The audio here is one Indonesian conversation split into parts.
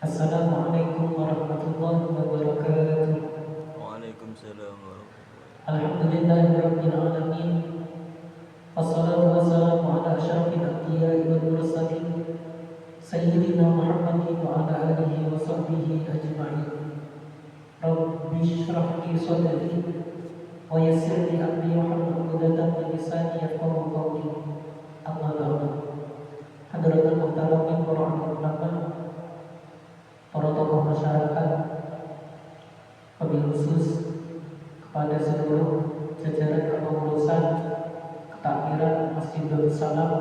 Assalamualaikum warahmatullahi wabarakatuh. Waalaikumsalam warahmatullahi Alhamdulillahirabbil alamin. Wassalatu wassalamu ala asyrafil anbiya'i wal mursalin sayyidina Muhammadin wa ala alihi wa sahbihi ajma'in. Rabbi shrah li sadri wa yassir li amri wahlul 'uqdatam min lisani yafqahu qawli. Amma ba'du. Hadratul muhtaramin para ulama, para tokoh masyarakat, wabil khusus kepada seluruh jajaran kepengurusan ketakmiran Masjidul Salam,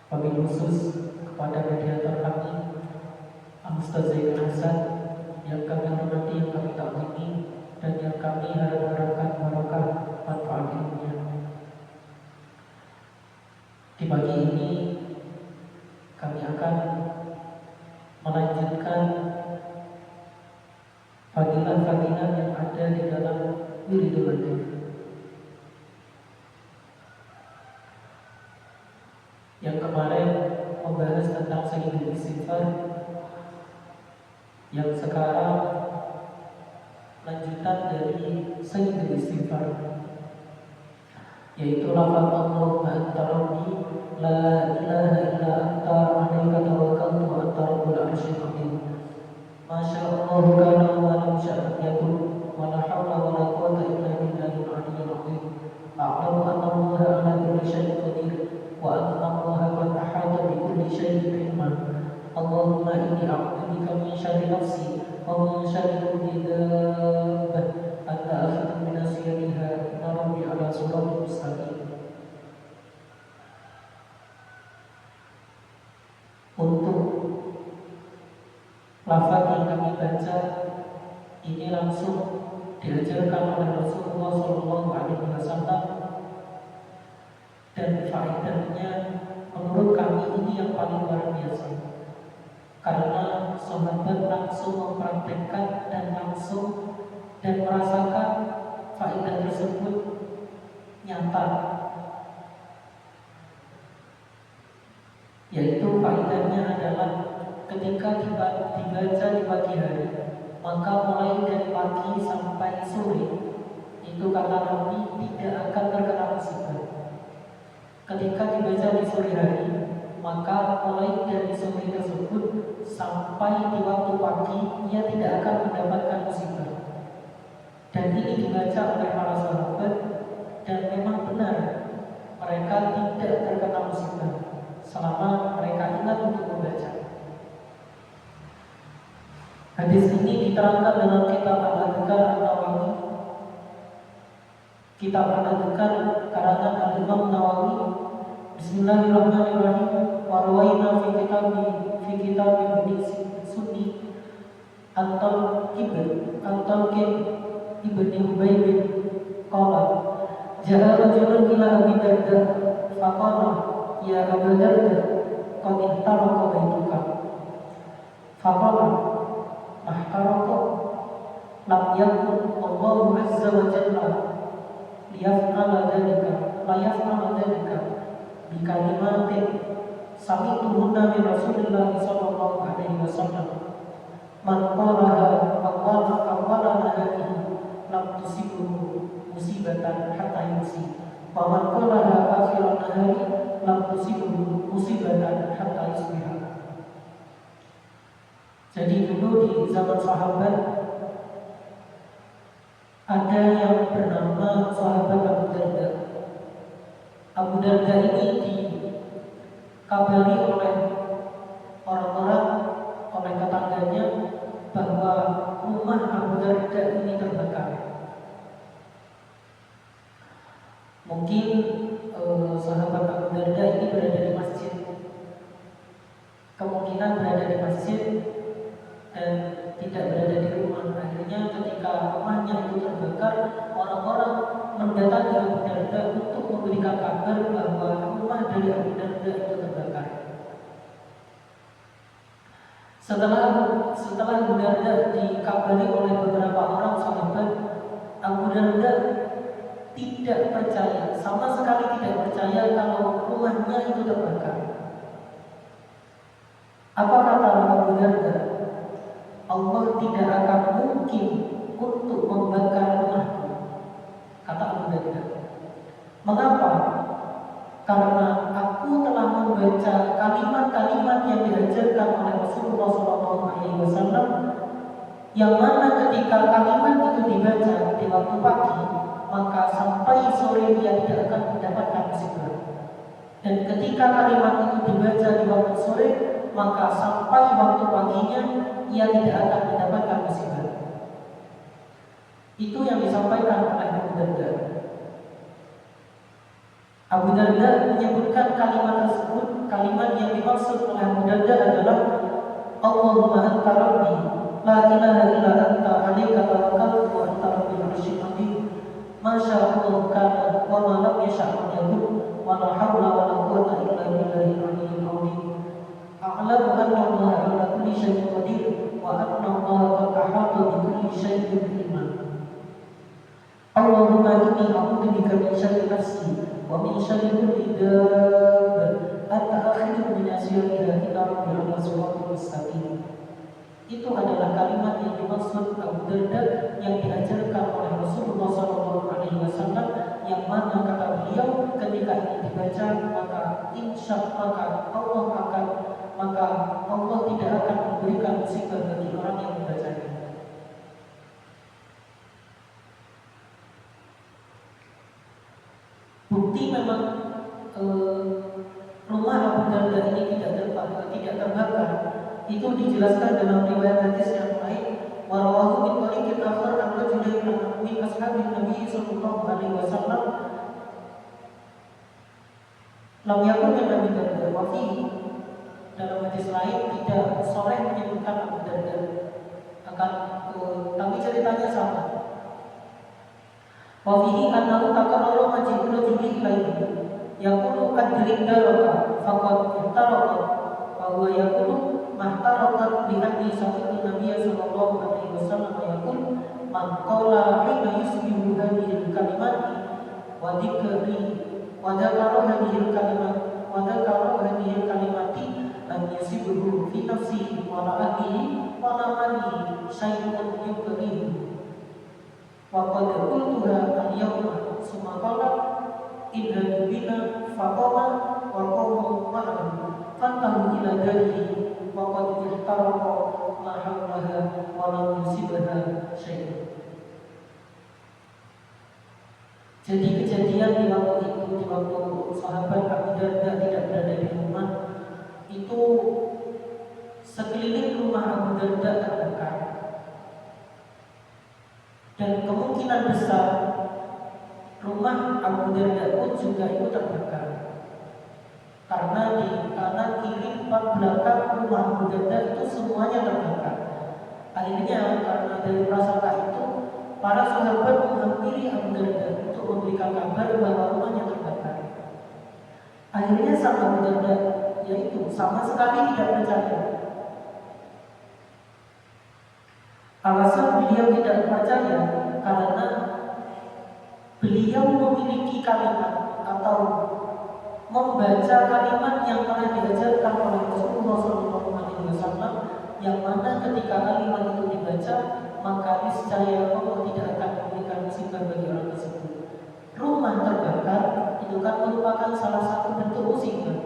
wabil khusus kepada mediator kami Ustaz Zainal Hasan yang kami hormati, yang kami takwimi, dan yang kami harapkan barokah manfaat ilmunya. Di pagi ini kami akan melanjutkan fadilah-fadilah yang ada di dalam Wiridul Latif. Yang kemarin membahas tentang Sayyidul Istighfar, yang sekarang lanjutan dari Sayyidul Istighfar, yaitu lafaz Allahumma anta rabbi la ilaha illa anta alaika tawakkaltu wa anta rabbul arsyil azim. Masya Allah kana wa lam syaa yakun wa la haula wa la quwwata illa billahil aliyyil azim. A'lamu anna Allaha ala kulli syai'in qadir wa anna Allaha qad ahata bi kulli syai'in ilman. Allahumma inni a'udzu bika min syarri nafsi wa min syarri kulli dabbah anta akhidhu min asyariha inna rabbi ala siratal mustaqim. Untuk lafaz yang kami baca ini langsung diajarkan oleh Rasulullah SAW, dan faedahnya menurut kami ini yang paling luar biasa, karena sahabat langsung mempraktekkan dan langsung dan merasakan faedah tersebut nyata, yaitu faedahnya adalah ketika dibaca di pagi hari, maka mulai dari pagi sampai sore itu kata Nabi tidak akan terkena musibah. Ketika dibaca di sore hari, maka mulai dari sore tersebut sampai di waktu pagi ia tidak akan mendapatkan musibah. Dan ini dibaca oleh para sahabat, dan memang benar mereka tidak terkena musibah selama mereka ingat untuk membaca. Hadis ini diterangkan dalam kitab Al-Adhkar An-Nawawi, kitab Al-Adhkar karangan Al-Imam Nawawi. Bismillahirrahmanirrahim. Wa rawaina fi kitab Ibnu Sunni Al-Talqib Ibnu Hubayb qala ja'a rajulun ila Abi Darda faqala ya Abu Darda qad ihtaraqa baituka faqala mahtaraqa lam yakun Allahu azza wa jalla liyaf'ala dhalika bi kalimatin sami'tuhunna min Rasulillah sallallahu alaihi wasallam man qalaha awwala naharihi lam tusibhu musibatan hatta yumsi wa man qalaha akhira nahari lam tusibhu musibatan hatta yusbiha. Jadi dulu di zaman sahabat ada yang bernama sahabat Abu Darda. Abu Darda ini dikabari oleh orang-orang, oleh tetangganya, bahwa rumah Abu Darda ini terbakar. Mungkin sahabat Abu Darda ini berada di masjid, kemungkinan berada di masjid dan tidak berada di rumah. Akhirnya ketika rumahnya itu terbakar, orang-orang mendatangi Abu Darda untuk memberikan kabar bahwa rumah dari Abu Darda itu terbakar. Setelah Abu Darda dikabari oleh beberapa orang sahabat, Abu Darda tidak percaya, sama sekali tidak percaya kalau rumahnya itu terbakar. Apa kata Abu Abu Darda, Allah tidak akan mungkin untuk membakar rumahku, kata Abu Darda. Mengapa? Karena aku telah membaca kalimat-kalimat yang diajarkan oleh Rasulullah SAW, yang mana ketika kalimat itu dibaca di waktu pagi, maka sampai sore dia tidak akan mendapatkan musibah. Dan ketika kalimat itu dibaca di waktu sore, maka sampai waktu paginya ia tidak akan mendapatkan musibah. Itu yang disampaikan oleh Abu Darda. Abu Darda menyebutkan kalimat tersebut. Kalimat yang dimaksud oleh Abu Darda adalah Allahumma anta rabbi la ilaha illa anta alaika tawakkaltu wa anta rabbil arsyil azim ma sya'allahu kana wa ma lam yasha' lam yakun wa la hawla wa la quwwata illa billahil aliyyil azim. A'lamu anna Allaha ala kulli syai'in qadir wa anna Allaha qad ahata bi kulli syai'in ilman. Allahumma inni a'udzu bika min syarri nafsi wa min syarri kulli dabbah anta akhidhu min asyariha ila rabbil siratal mustaqim. Itu adalah kalimat yang dimaksud Abu Darda yang diajarkan oleh Rasulullah SAW, yang mana kata beliau ketika ini dibaca maka insya Allah tidak akan memberikan musibah bagi orang yang membacanya. Bukti memang rumah Abu Darda ini tidak terbakar itu dijelaskan dalam riwayat hadis yang lain. Warawahu min tariqin akhar an rajulin min ashabin Nabi sallallahu alaihi wasallam lam yakun min Nabi Darda wa fihi. Dalam hadis lain tidak sore menyebutkan Abu Darda, tapi ceritanya sama. Wa fihi annahu takarrara maji'u rajulin ilaihi yaqulu adrik daraka faqad ihtaraka wa huwa yaqulu mahtarakat bi anni sami'tu Nabiy sallallahu alaihi wasallam yaqul man qala hina yusbihu hadhihi kalimati wa dzikri wa dzakara hadhihi kalimati lam yusibhu fi nafsihi wa la ahlihi wa la malihi syai'un yukrihu wa qad qultuha al-yawma summa qala idha bina faqama wa qawmu ma'ahu fantahu ila darihi wa qad ihtaraqa ma hawlaha wa lam yusibha syai'un. Jadi kejadian di waktu itu, di waktu sahabat Abu Darda tidak berada di rumah, itu sekeliling rumah Abu Darda terbakar. Dan kemungkinan besar rumah Abu Darda pun juga itu terbakar. Karena di kanan, kiri, depan, belakang rumah Abu Darda itu semuanya terbakar. Akhirnya karena dari prasangka itu, para sahabat menghampiri Abu Darda untuk memberikan kabar bahwa rumahnya terbakar. Akhirnya sang Abu Darda yaitu sama sekali tidak percaya. Alasan beliau tidak percaya karena beliau memiliki kalimat atau membaca kalimat yang telah diajarkan oleh Rasulullah SAW, yang mana ketika kalimat itu dibaca maka niscaya Allah tidak akan memberikan musibah bagi orang tersebut. Rumah terbakar itu kan merupakan salah satu bentuk musibah.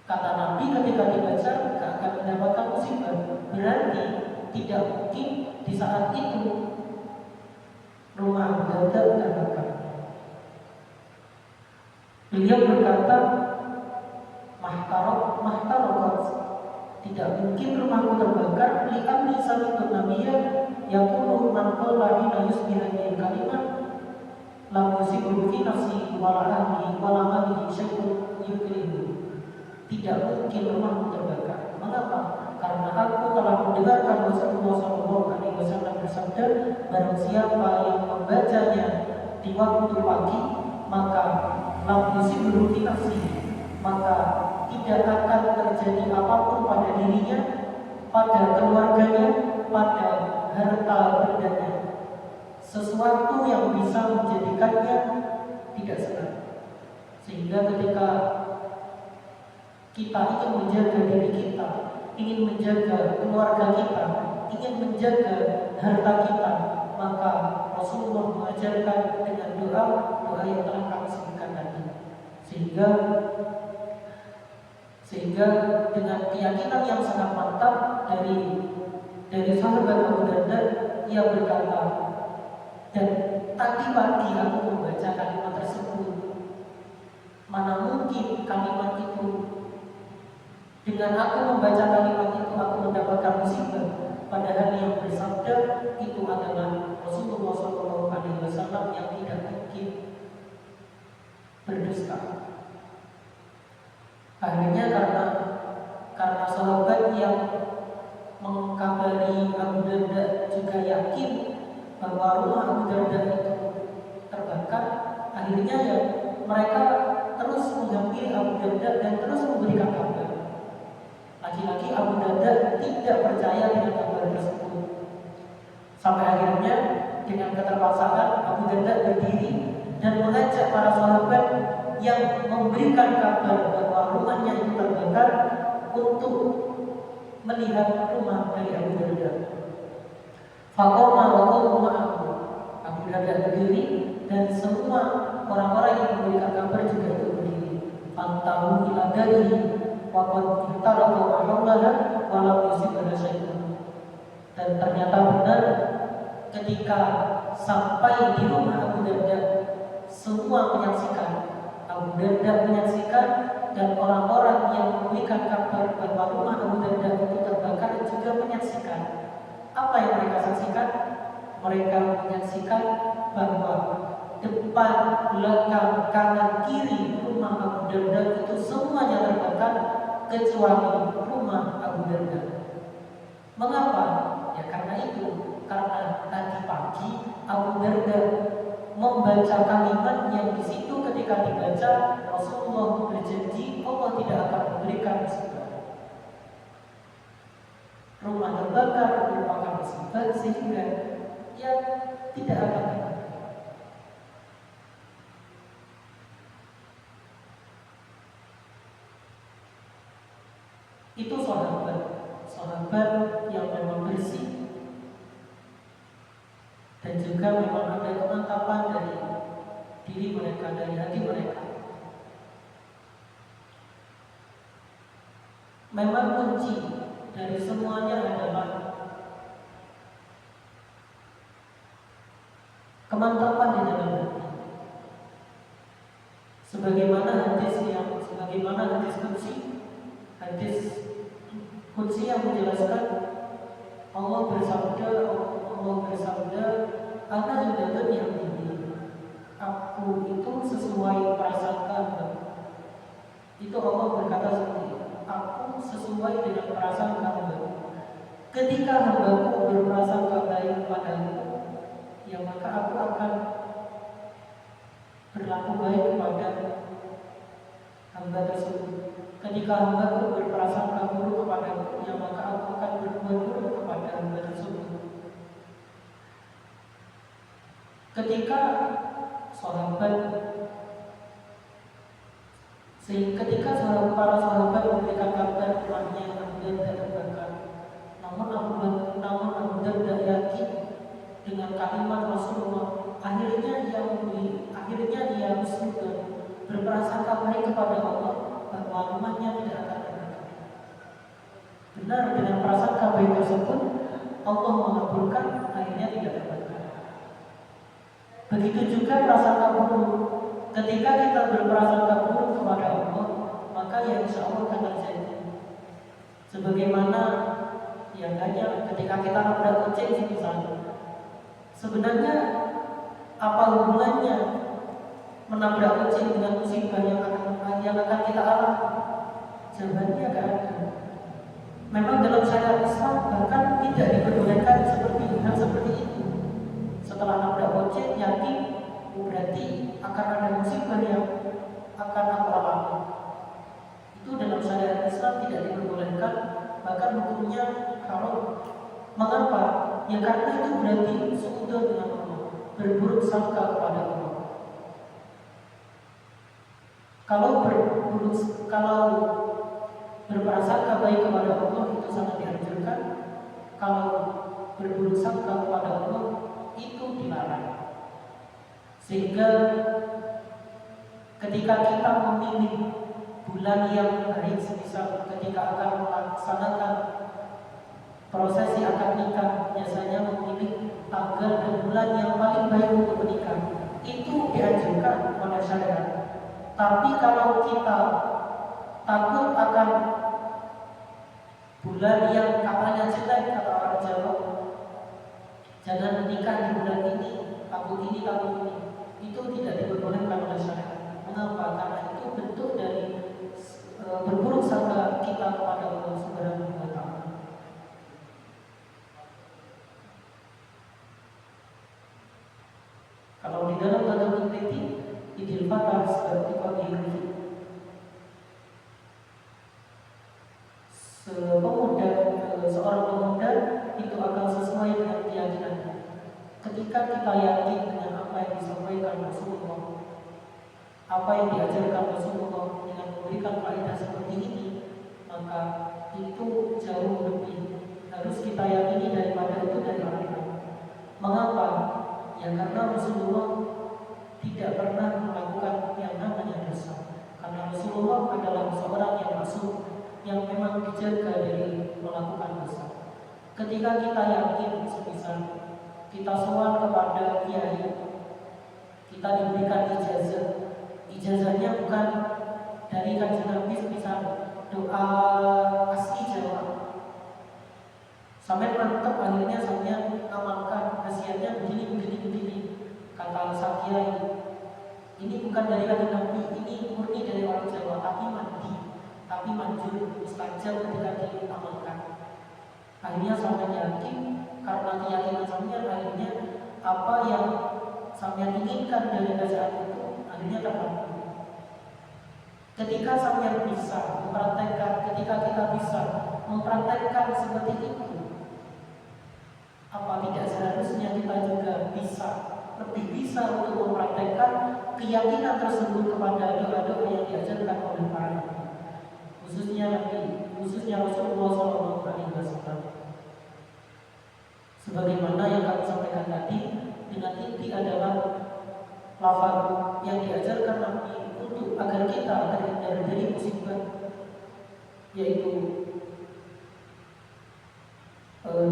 Kata Nabi ketika dibaca maka akan mendapatkan musibah. Berarti tidak mungkin di saat itu rumah Abu Darda terbakar. Beliau berkata, mahtarokat, tidak mungkin rumahku terbakar. Li'anni sami'tu Nabiyya yaqulu man qala hina yusbihu hadhihi kalimat lam yusibhu fi nafsihi wa la ahlihi wa la malihi syai'un yukrihu. Tidak mungkin rumahku terbakar. Mengapa? Karena aku telah mendengarkan Rasulullah SAW bersabda, barang siapa yang membacanya di waktu pagi maka lam yusibhu fi nafsihi, maka tidak akan terjadi apapun pada dirinya, pada keluarganya, pada harta bendanya, sesuatu yang bisa menjadikannya tidak senang. Sehingga ketika kita ingin menjaga diri kita ingin menjaga keluarga kita, ingin menjaga harta kita, maka Rasulullah mengajarkan dengan doa yang telah kami sebutkan tadi. Sehingga dengan keyakinan yang sangat mantap dari sahabat Abu Darda, ia berkata, dan tadi pagi aku membaca kalimat tersebut. Mana mungkin kalimat itu, dengan aku membaca kalimat itu aku mendapatkan musibah, padahal yang bersabda itu adalah Rasulullah SAW yang tidak mungkin berdusta. Akhirnya karena sahabat yang mengkabari Abu Darda juga yakin bahwa rumah Abu Darda itu terbakar, akhirnya ya mereka terus menghampiri Abu Darda dan terus memberikan kabar. Lagi-lagi Abu Darda tidak percaya dengan kabar tersebut. Sampai akhirnya dengan keterpaksaan Abu Darda berdiri dan mengajak para sahabat yang memberikan kabar bahwa rumahnya itu terbakar untuk melihat rumah dari Abu Darda. Faqama wa qawmu ma'ahu. Abu Darda berdiri dan semua orang-orang yang memberikan kabar juga itu berdiri. Fantahu ila darihi wa qad ihtaraqa wa hawlaha wa lam yusibha syai'un. Dan ternyata benar, ketika sampai di rumah Abu Darda, semua menyaksikan. Abu Darda menyaksikan dan orang-orang yang memberikan kabar bahwa rumah Abu Darda itu terbakar juga menyaksikan. Apa yang mereka saksikan? Mereka menyaksikan bahwa depan, belakang, kanan, kiri rumah Abu Darda itu semuanya terbakar kecuali rumah Abu Darda. Mengapa? Ya karena tadi pagi Abu Darda membaca kalimat yang di situ ketika dibaca Rasulullah berjanji Allah tidak akan memberikan musibah. Rumah terbakar merupakan musibah sehingga ya tidak akan terbakar. Itu sahabat yang memang bersih dan juga memang ada kemantapan dari diri mereka, dari hati mereka. Memang kunci dari semuanya adalah kemantapan di dalam hati. Sebagaimana hadis kunci yang menjelaskan Allah bersabda, "Ana yudatun yang ini, aku itu sesuai prasangka." Itu Allah berkata seperti itu, aku sesuai dengan prasangka hamba. Ketika hambaku berprasangka baik padaku, ya maka aku akan berlaku baik kepada hamba tersebut. Ketika hambaku berprasangka buruk kepadaku, ya maka aku akan berbuat buruk kepada hamba tersebut. Ketika para sahabat memberikan kabar rumahnya Abu Darda terbakar, namun Abu Darda yakin dengan kalimat Rasulullah, akhirnya ia bersyukur, berprasangka baik kepada Allah bahwa rumahnya tidak akan terbakar. Benar, dengan prasangka baik tersebut Allah mengabulkan, akhirnya tidak terbakar. Begitu juga prasangka buruk. Ketika kita berprasangka buruk kepada Allah, maka ya insya Allah akan terjadi. Sebagaimana yang hanya ketika kita nabrak kucing misalnya, sebenarnya apa hubungannya menabrak kucing dengan musibah yang akan kita alami? Jawabannya tidak ada. Memang dalam syariat Islam bahkan tidak diperbolehkan seperti itu. Setelah nabrak kucing, yakin berarti akan ada musibah yang akan aku alami. Itu dalam syariat Islam tidak diperbolehkan, bahkan hukumnya haram. Mengapa? Ya karena itu berarti suudzon dengan Allah, berburuk sangka kepada Allah. Kalau berprasangka baik kepada Allah itu sangat dianjurkan. Kalau berburuk sangka kepada Allah itu dilarang. Sehingga ketika kita memilih bulan yang baik, semisal ketika akan melaksanakan prosesi akad nikah, biasanya memilih tanggal dan bulan yang paling baik untuk menikah, itu dianjurkan oleh syariat. Tapi kalau kita takut akan bulan yang katanya jelek, kata orang Jawa, jangan menikah di bulan ini, takut ini, itu tidak diperbolehkan oleh syariat. Mengapa? Karena itu bentuk dari berburuk sangka kita kepada Allah Subhanahu wa Ta'ala. Kalau di dalam tanda kutip Idul Fitri seperti pagi ini, seorang pemuda itu akan sesuai dengan keyakinannya. Ketika kita yakin dengan apa yang disampaikan Rasulullah, apa yang diajarkan Rasulullah dengan memberikan faedah seperti ini, maka itu jauh lebih harus kita yakini daripada itu dari orang lain. Mengapa? Ya karena Rasulullah tidak pernah melakukan yang namanya dosa. Karena Rasulullah adalah seorang yang masuk, yang memang dijaga dari melakukan dosa. Ketika kita yakin, semisal kita sowan kepada kiai, kita diberikan ijazahnya bukan dari Kanjeng Nabi, semisal doa asli Jawa, sampai mantap akhirnya saya amalkan khasiatnya begini, kata sang kiai, ini bukan dari Kanjeng Nabi, ini murni dari orang Jawa, tapi manjur, mustajab ketika diamalkan. Akhirnya sampai yakin, karena keyakinan sampean, akhirnya apa yang sampean inginkan dari bacaan itu akhirnya terkabul. Ketika sampean bisa mempraktekkan, ketika kita bisa mempraktekkan seperti itu, apa tidak seharusnya kita juga lebih bisa untuk mempraktekkan keyakinan tersebut kepada doa-doa yang diajarkan oleh para nabi, khususnya Rasulullah SAW. Sebagaimana yang kami sampaikan tadi, dengan inti adalah lafaz yang diajarkan Nabi untuk agar kita terhindar dari musibah, yaitu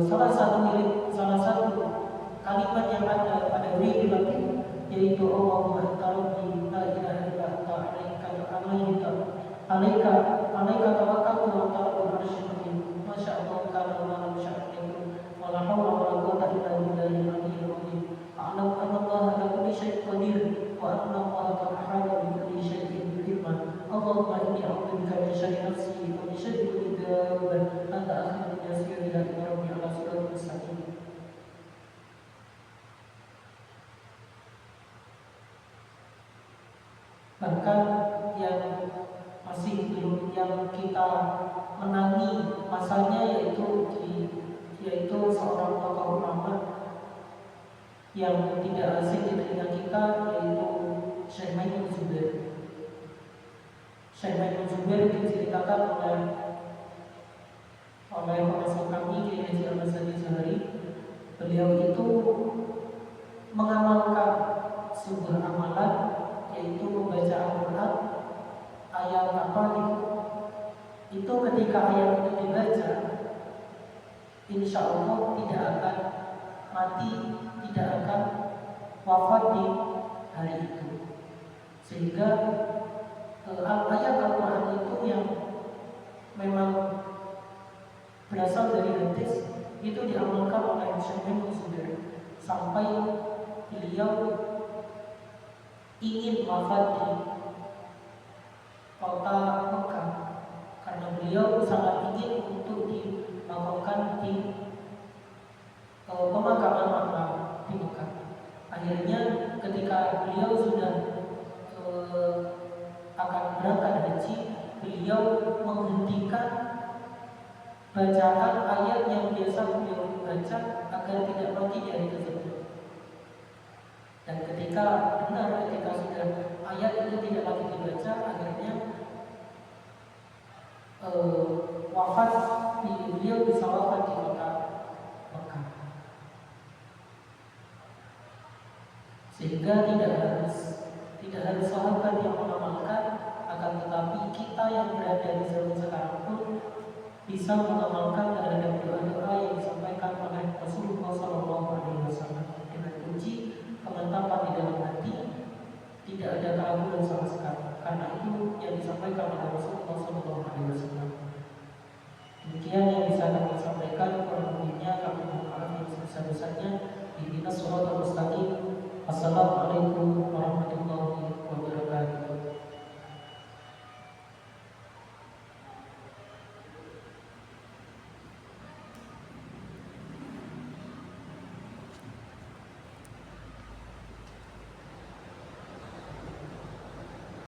salah satu kalimat yang ada pada wirid Latin, yaitu Allahumma anta rabbi la ilaha illa anta alaika tawakkaltu wa anta rabbul arsyil azim. Masya Allah kana wa la syai'un wa la hawla wa la quwwata illa billahil aliyyil azim. A'lamu anna Allah ala kulli syai'in qadir wa anna Allah qad ahata bi kulli syai'in ilman. Allahumma inni a'udzubika min syarri nafsi wa min syarri kulli dabbatin anta akhidun bi nasiyatiha ila rabbi ala siratal mustaqim. Bahkan yang masih belum, yang kita menangi masanya, yaitu seorang tokoh ulama yang tidak asing di telinga kita, yaitu Syekh Maimun Zubair. Syekh Maimun Zubair diceritakan oleh pengasuh kami Kiai Haji Ahmad Sadi Zuhari. Beliau itu mengamalkan sebuah amalan, yaitu membaca Al-Quran ayat apa itu ketika ayat itu dibaca, insya Allah tidak akan mati, tidak akan wafat di hari itu. Sehingga ayat Al-Quran itu yang memang berasal dari hadis itu diamalkan oleh Syekh Maimun Zubair sampai beliau ingin wafat di kota Mekah, karena beliau sangat ingin untuk dimakamkan di pemakaman makam di Mekah. Akhirnya ketika beliau sudah akan berangkat haji, beliau menghentikan bacaan ayat yang biasa beliau baca agar tidak mati di hari tersebut. Dan ketika sudah ayat itu tidak lagi dibaca, akhirnya wafat beliau bisa wafat di kota Mekah, sehingga tidak harus sahabat yang mengamalkan, akan tetapi kita yang berada di zaman sekarang pun bisa mengamalkan terhadap doa-doa yang disampaikan oleh Rasulullah SAW dengan kunci kemantapan di dalam hati, tidak ada keraguan sama sekali. Karena itu yang disampaikan oleh Rasulullah SAW.